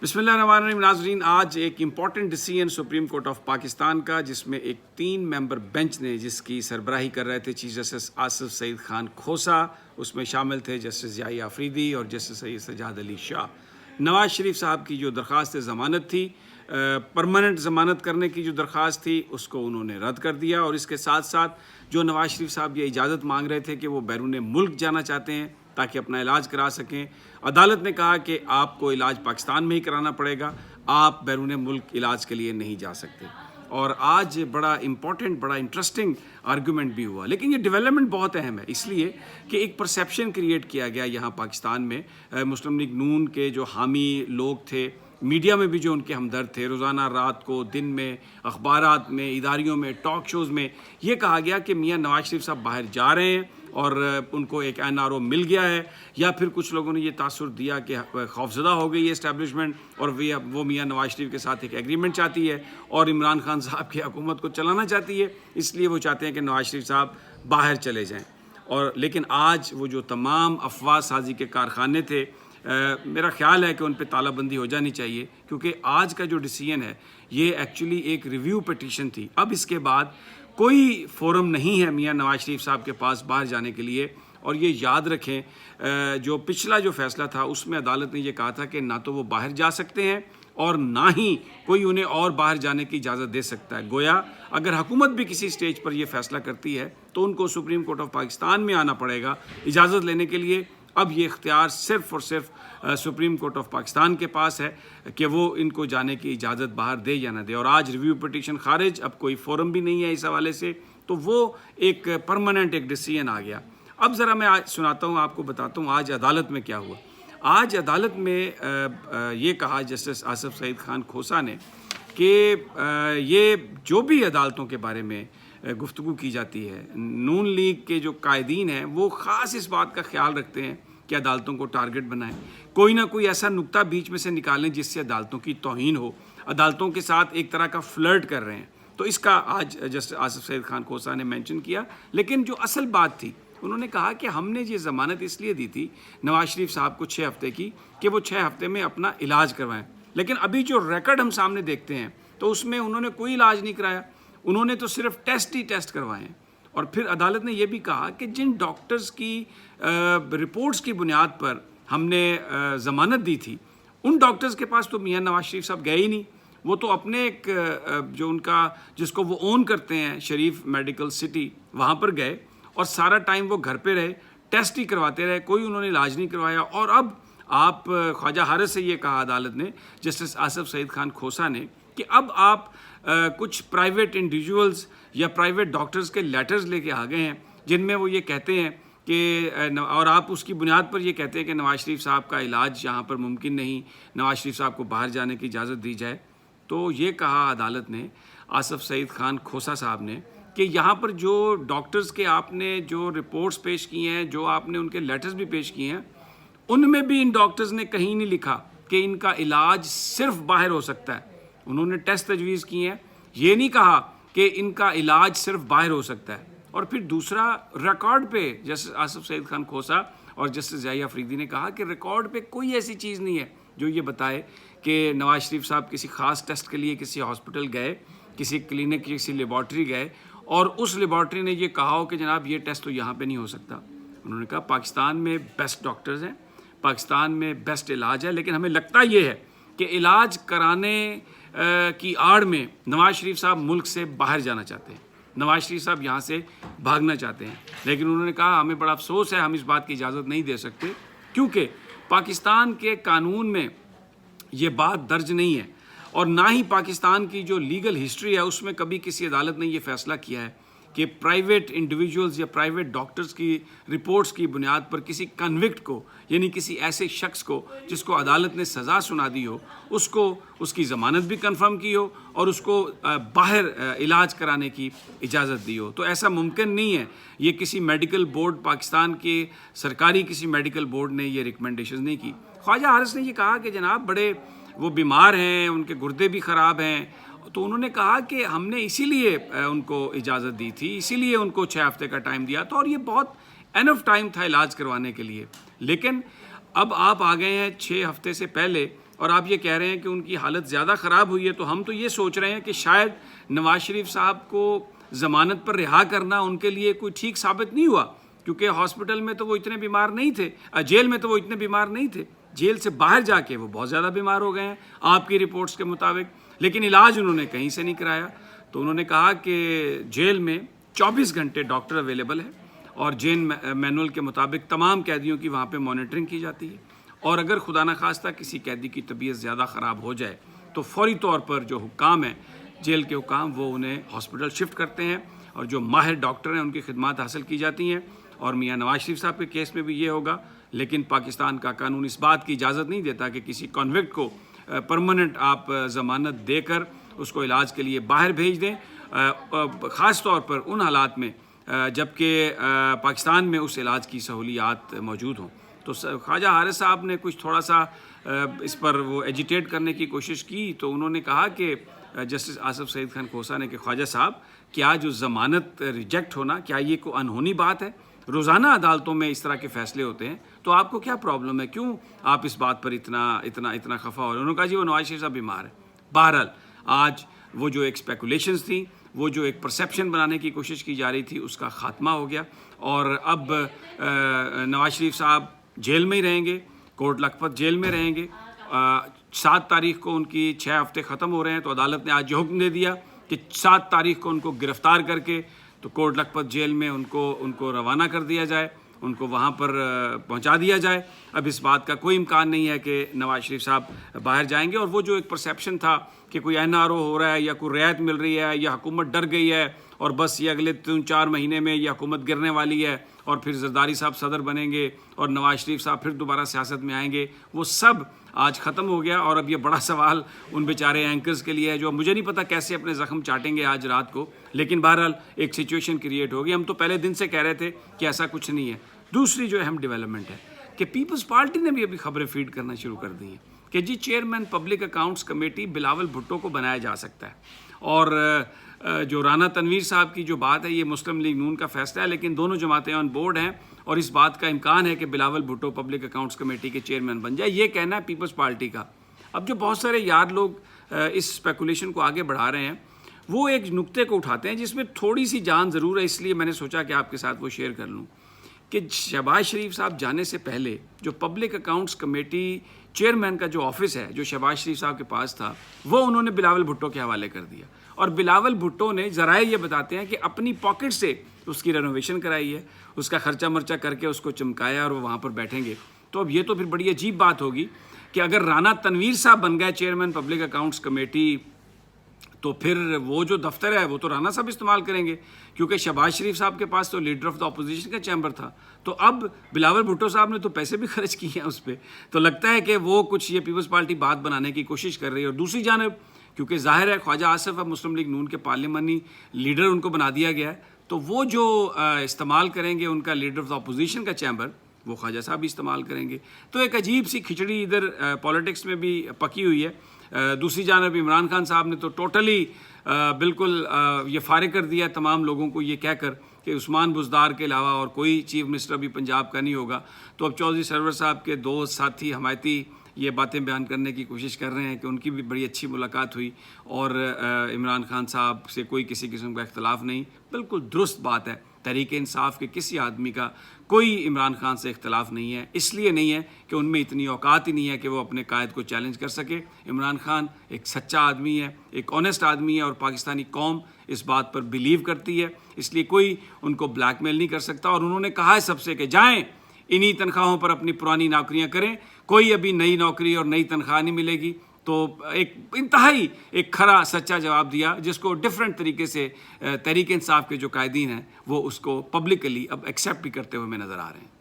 بسم اللہ الرحمن الرحیم ناظرین، آج ایک important decision supreme court of Pakistan کا، جس میں ایک 3 ممبر بینچ نے، جس کی سربراہی کر رہے تھے چیف جسٹس آصف سعید خان کھوسہ، اس میں شامل تھے جسٹس ضیاء آفریدی اور جسٹس سید سجاد علی شاہ۔ نواز شریف صاحب کی جو درخواست ضمانت تھی، پرماننٹ ضمانت کرنے کی جو درخواست تھی، اس کو انہوں نے رد کر دیا، اور اس کے ساتھ ساتھ جو نواز شریف صاحب یہ اجازت مانگ رہے تھے کہ وہ بیرون ملک جانا چاہتے ہیں تاکہ اپنا علاج کرا سکیں، عدالت نے کہا کہ آپ کو علاج پاکستان میں ہی کرانا پڑے گا، آپ بیرون ملک علاج کے لیے نہیں جا سکتے۔ اور آج بڑا امپورٹنٹ، بڑا انٹرسٹنگ آرگومنٹ بھی ہوا، لیکن یہ ڈیولپمنٹ بہت اہم ہے، اس لیے کہ ایک پرسیپشن کریٹ کیا گیا یہاں پاکستان میں۔ مسلم لیگ نون کے جو حامی لوگ تھے، میڈیا میں بھی جو ان کے ہمدرد تھے، روزانہ رات کو، دن میں، اخبارات میں، اداریوں میں، ٹاک شوز میں یہ کہا گیا کہ میاں نواز شریف صاحب باہر جا رہے ہیں اور ان کو ایک NRO مل گیا ہے، یا پھر کچھ لوگوں نے یہ تاثر دیا کہ خوفزدہ ہو گئی ہے اسٹیبلشمنٹ، اور وہ میاں نواز شریف کے ساتھ ایک ایگریمنٹ چاہتی ہے اور عمران خان صاحب کی حکومت کو چلانا چاہتی ہے، اس لیے وہ چاہتے ہیں کہ نواز شریف صاحب باہر چلے جائیں۔ اور لیکن آج وہ جو تمام افواہ سازی کے کارخانے تھے، میرا خیال ہے کہ ان پہ تالہ بندی ہو جانی چاہیے، کیونکہ آج کا جو ڈیسیژن ہے یہ ایکچولی ایک ریویو پٹیشن تھی۔ اب اس کے بعد کوئی فورم نہیں ہے میاں نواز شریف صاحب کے پاس باہر جانے کے لیے، اور یہ یاد رکھیں جو پچھلا جو فیصلہ تھا اس میں عدالت نے یہ کہا تھا کہ نہ تو وہ باہر جا سکتے ہیں اور نہ ہی کوئی انہیں اور باہر جانے کی اجازت دے سکتا ہے۔ گویا اگر حکومت بھی کسی سٹیج پر یہ فیصلہ کرتی ہے تو ان کو سپریم کورٹ آف پاکستان میں آنا پڑے گا اجازت لینے کے لیے۔ اب یہ اختیار صرف اور صرف سپریم کورٹ آف پاکستان کے پاس ہے کہ وہ ان کو جانے کی اجازت باہر دے یا نہ دے، اور آج ریویو پٹیشن خارج، اب کوئی فورم بھی نہیں ہے اس حوالے سے، تو وہ ایک پرماننٹ ایک ڈیسیژن آ گیا۔ اب ذرا میں آج سناتا ہوں، آپ کو بتاتا ہوں آج عدالت میں کیا ہوا۔ آج عدالت میں یہ کہا جسٹس آصف سعید خان کھوسہ نے کہ یہ جو بھی عدالتوں کے بارے میں گفتگو کی جاتی ہے، نون لیگ کے جو قائدین ہیں وہ خاص اس بات کا خیال رکھتے ہیں کہ عدالتوں کو ٹارگٹ بنائیں، کوئی نہ کوئی ایسا نقطہ بیچ میں سے نکالیں جس سے عدالتوں کی توہین ہو، عدالتوں کے ساتھ ایک طرح کا فلرٹ کر رہے ہیں۔ تو اس کا آج جسٹس آصف سعید خان کھوسہ نے مینشن کیا، لیکن جو اصل بات تھی، انہوں نے کہا کہ ہم نے یہ ضمانت اس لیے دی تھی نواز شریف صاحب کو 6 ہفتے کی کہ وہ 6 ہفتے میں اپنا علاج کروائیں، لیکن ابھی جو ریکارڈ ہم سامنے دیکھتے ہیں تو اس میں انہوں نے کوئی علاج نہیں کرایا، انہوں نے تو صرف ٹیسٹ ہی ٹیسٹ کروائے ہیں۔ اور پھر عدالت نے یہ بھی کہا کہ جن ڈاکٹرز کی رپورٹس کی بنیاد پر ہم نے ضمانت دی تھی، ان ڈاکٹرز کے پاس تو میاں نواز شریف صاحب گئے ہی نہیں، وہ تو اپنے ایک جو ان کا جس کو وہ اون کرتے ہیں شریف میڈیکل سٹی، وہاں پر گئے اور سارا ٹائم وہ گھر پہ رہے، ٹیسٹ ہی کرواتے رہے، کوئی انہوں نے علاج نہیں کروایا۔ اور اب آپ خواجہ حارث سے یہ کہا عدالت نے، جسٹس آصف سعید خان کھوسہ نے، کہ اب آپ کچھ پرائیویٹ انڈیویجولز یا پرائیویٹ ڈاکٹرز کے لیٹرز لے کے آ گئے ہیں جن میں وہ یہ کہتے ہیں کہ، اور آپ اس کی بنیاد پر یہ کہتے ہیں کہ نواز شریف صاحب کا علاج یہاں پر ممکن نہیں، نواز شریف صاحب کو باہر جانے کی اجازت دی جائے۔ تو یہ کہا عدالت نے آصف سعید خان کھوسہ صاحب نے کہ یہاں پر جو ڈاکٹرز کے آپ نے جو رپورٹس پیش کی ہیں، جو آپ نے ان کے لیٹرز بھی پیش کیے ہیں، ان میں بھی ان ڈاکٹرز نے کہیں نہیں لکھا کہ ان کا علاج صرف باہر ہو سکتا ہے۔ انہوں نے ٹیسٹ تجویز کیے ہیں، یہ نہیں کہا کہ ان کا علاج صرف باہر ہو سکتا ہے۔ اور پھر دوسرا، ریکارڈ پہ جسٹس آصف سعید خان کھوسہ اور جسٹس ضیاء آفریدی نے کہا کہ ریکارڈ پہ کوئی ایسی چیز نہیں ہے جو یہ بتائے کہ نواز شریف صاحب کسی خاص ٹیسٹ کے لیے کسی ہاسپٹل گئے، کسی کلینک، کسی لیبارٹری گئے اور اس لیبارٹری نے یہ کہا ہو کہ جناب یہ ٹیسٹ تو یہاں پہ نہیں ہو سکتا۔ انہوں نے کہا پاکستان میں بیسٹ ڈاکٹرز ہیں، پاکستان میں بیسٹ علاج ہے، لیکن ہمیں لگتا یہ ہے کہ علاج کرانے کی آڑ میں نواز شریف صاحب ملک سے باہر جانا چاہتے ہیں، نواز شریف صاحب یہاں سے بھاگنا چاہتے ہیں۔ لیکن انہوں نے کہا ہمیں بڑا افسوس ہے، ہم اس بات کی اجازت نہیں دے سکتے، کیونکہ پاکستان کے قانون میں یہ بات درج نہیں ہے، اور نہ ہی پاکستان کی جو لیگل ہسٹری ہے اس میں کبھی کسی عدالت نے یہ فیصلہ کیا ہے کہ پرائیویٹ انڈیویجولز یا پرائیویٹ ڈاکٹرز کی رپورٹس کی بنیاد پر کسی کنوکٹ کو، یعنی کسی ایسے شخص کو جس کو عدالت نے سزا سنا دی ہو، اس کو اس کی ضمانت بھی کنفرم کی ہو اور اس کو باہر علاج کرانے کی اجازت دی ہو۔ تو ایسا ممکن نہیں ہے، یہ کسی میڈیکل بورڈ، پاکستان کے سرکاری کسی میڈیکل بورڈ نے یہ ریکمنڈیشن نہیں کی۔ خواجہ حارث نے یہ کہا کہ جناب بڑے وہ بیمار ہیں، ان کے گردے بھی خراب ہیں، تو انہوں نے کہا کہ ہم نے اسی لیے ان کو اجازت دی تھی، اسی لیے ان کو 6 ہفتے کا ٹائم دیا تھا، اور یہ بہت انف ٹائم تھا علاج کروانے کے لیے۔ لیکن اب آپ آ گئے ہیں 6 ہفتے سے پہلے اور آپ یہ کہہ رہے ہیں کہ ان کی حالت زیادہ خراب ہوئی ہے، تو ہم تو یہ سوچ رہے ہیں کہ شاید نواز شریف صاحب کو ضمانت پر رہا کرنا ان کے لیے کوئی ٹھیک ثابت نہیں ہوا، کیونکہ ہاسپٹل میں تو وہ اتنے بیمار نہیں تھے، جیل میں تو وہ اتنے بیمار نہیں تھے، جیل سے باہر جا کے وہ بہت زیادہ بیمار ہو گئے ہیں آپ کی رپورٹس کے مطابق، لیکن علاج انہوں نے کہیں سے نہیں کرایا۔ تو انہوں نے کہا کہ جیل میں 24 گھنٹے ڈاکٹر اویلیبل ہے اور جیل مینول کے مطابق تمام قیدیوں کی وہاں پہ مانیٹرنگ کی جاتی ہے، اور اگر خدا نخواستہ کسی قیدی کی طبیعت زیادہ خراب ہو جائے تو فوری طور پر جو حکام ہیں جیل کے حکام وہ انہیں ہاسپٹل شفٹ کرتے ہیں، اور جو ماہر ڈاکٹر ہیں ان کی خدمات حاصل کی جاتی ہیں۔ اور میاں نواز شریف صاحب کے کیس میں بھی یہ ہوگا، لیکن پاکستان کا قانون اس بات کی اجازت نہیں دیتا کہ کسی کنوکٹ کو پرماننٹ آپ ضمانت دے کر اس کو علاج کے لیے باہر بھیج دیں، خاص طور پر ان حالات میں جبکہ پاکستان میں اس علاج کی سہولیات موجود ہوں۔ تو خواجہ حارث صاحب نے کچھ تھوڑا سا اس پر وہ ایجیٹیٹ کرنے کی کوشش کی، تو انہوں نے کہا کہ جسٹس آصف سعید خان کھوسا نے کہ خواجہ صاحب کیا جو ضمانت ریجیکٹ ہونا کیا یہ کوئی انہونی بات ہے؟ روزانہ عدالتوں میں اس طرح کے فیصلے ہوتے ہیں، تو آپ کو کیا پرابلم ہے؟ کیوں آپ اس بات پر اتنا خفا ہو رہے ہیں؟ انہوں نے کہا جی وہ نواز شریف صاحب بیمار ہے۔ بہرحال آج وہ جو ایک اسپیکولیشنز تھیں، وہ جو ایک پرسیپشن بنانے کی کوشش کی جا رہی تھی، اس کا خاتمہ ہو گیا، اور اب نواز شریف صاحب جیل میں ہی رہیں گے، کوٹ لکھپت جیل میں رہیں گے۔ 7 تاریخ کو ان کی 6 ہفتے ختم ہو رہے ہیں، تو عدالت نے آج یہ حکم دے دیا کہ 7 تاریخ کو ان کو گرفتار کر کے تو کوٹ لکھپت جیل میں ان کو روانہ کر دیا جائے، ان کو وہاں پر پہنچا دیا جائے۔ اب اس بات کا کوئی امکان نہیں ہے کہ نواز شریف صاحب باہر جائیں گے، اور وہ جو ایک پرسیپشن تھا کہ کوئی NRO ہو رہا ہے یا کوئی رعایت مل رہی ہے یا حکومت ڈر گئی ہے اور بس یہ اگلے 3-4 مہینے میں یہ حکومت گرنے والی ہے اور پھر زرداری صاحب صدر بنیں گے اور نواز شریف صاحب پھر دوبارہ سیاست میں آئیں گے، وہ سب آج ختم ہو گیا۔ اور اب یہ بڑا سوال ان بیچارے اینکرز کے لیے ہے جو مجھے نہیں پتا کیسے اپنے زخم چاٹیں گے آج رات کو، لیکن بہرحال ایک سچویشن کریٹ ہوگی۔ ہم تو پہلے دن سے کہہ رہے تھے کہ ایسا کچھ نہیں ہے۔ دوسری جو اہم ڈیولپمنٹ ہے کہ پیپلز پارٹی نے بھی ابھی خبریں فیڈ کرنا شروع کر دی ہیں کہ جی chairman public accounts committee Bilawal Bhutto کو بنایا جا سکتا ہے، اور جو رانا تنویر صاحب کی جو بات ہے یہ مسلم لیگ نون کا فیصلہ ہے، لیکن دونوں جماعتیں آن بورڈ ہیں اور اس بات کا امکان ہے کہ Bilawal Bhutto public accounts committee کے چیئرمین بن جائے، یہ کہنا ہے پیپلز پارٹی کا۔ اب جو بہت سارے یار لوگ اس اسپیکولیشن کو آگے بڑھا رہے ہیں، وہ ایک نقطے کو اٹھاتے ہیں جس میں تھوڑی سی جان ضرور ہے، اس لیے میں نے سوچا کہ آپ کے ساتھ وہ شیئر کر لوں کہ شہباز شریف صاحب جانے سے پہلے جو پبلک اکاؤنٹس کمیٹی چیئرمین کا جو آفس ہے جو شہباز شریف صاحب کے پاس تھا، وہ انہوں نے بلاول بھٹو کے حوالے کر دیا، اور بلاول بھٹو نے ذرائع یہ بتاتے ہیں کہ اپنی پاکٹ سے اس کی رینوویشن کرائی ہے، اس کا خرچہ مرچہ کر کے اس کو چمکایا اور وہ وہاں پر بیٹھیں گے۔ تو اب یہ تو پھر بڑی عجیب بات ہوگی کہ اگر رانا تنویر صاحب بن گئے چیئرمین پبلک اکاؤنٹس کمیٹی، تو پھر وہ جو دفتر ہے وہ تو رانا صاحب استعمال کریں گے، کیونکہ شہباز شریف صاحب کے پاس تو لیڈر آف دا اپوزیشن کا چیمبر تھا، تو اب بلاول بھٹو صاحب نے تو پیسے بھی خرچ کیے ہیں اس پہ، تو لگتا ہے کہ وہ کچھ یہ پیپلز پارٹی بات بنانے کی کوشش کر رہی ہے۔ اور دوسری جانب کیونکہ ظاہر ہے خواجہ آصف اب مسلم لیگ نون کے پارلیمانی لیڈر ان کو بنا دیا گیا ہے، تو وہ جو استعمال کریں گے ان کا لیڈر آف دا اپوزیشن کا چیمبر، وہ خواجہ صاحب بھی استعمال کریں گے۔ تو ایک عجیب سی کھچڑی ادھر پالیٹکس میں بھی پکی ہوئی ہے۔ دوسری جانب عمران خان صاحب نے تو ٹوٹلی بالکل یہ فارغ کر دیا تمام لوگوں کو یہ کہہ کر کہ عثمان بزدار کے علاوہ اور کوئی چیف منسٹر بھی پنجاب کا نہیں ہوگا۔ تو اب چودھری سرور صاحب کے دوست ساتھی حمایتی یہ باتیں بیان کرنے کی کوشش کر رہے ہیں کہ ان کی بھی بڑی اچھی ملاقات ہوئی اور عمران خان صاحب سے کوئی کسی قسم کا اختلاف نہیں۔ بالکل درست بات ہے، تحریک انصاف کے کسی آدمی کا کوئی عمران خان سے اختلاف نہیں ہے، اس لیے نہیں ہے کہ ان میں اتنی اوقات ہی نہیں ہے کہ وہ اپنے قائد کو چیلنج کر سکے۔ عمران خان ایک سچا آدمی ہے، ایک آنیسٹ آدمی ہے، اور پاکستانی قوم اس بات پر بلیو کرتی ہے، اس لیے کوئی ان کو بلیک میل نہیں کر سکتا۔ اور انہوں نے کہا ہے سب سے کہ جائیں انہی تنخواہوں پر اپنی پرانی نوکریاں کریں، کوئی ابھی نئی نوکری اور نئی تنخواہ نہیں ملے گی۔ تو ایک انتہائی ایک کھرا سچا جواب دیا، جس کو ڈیفرنٹ طریقے سے تحریک انصاف کے جو قائدین ہیں وہ اس کو پبلکلی اب ایکسیپٹ بھی کرتے ہوئے ہمیں نظر آ رہے ہیں۔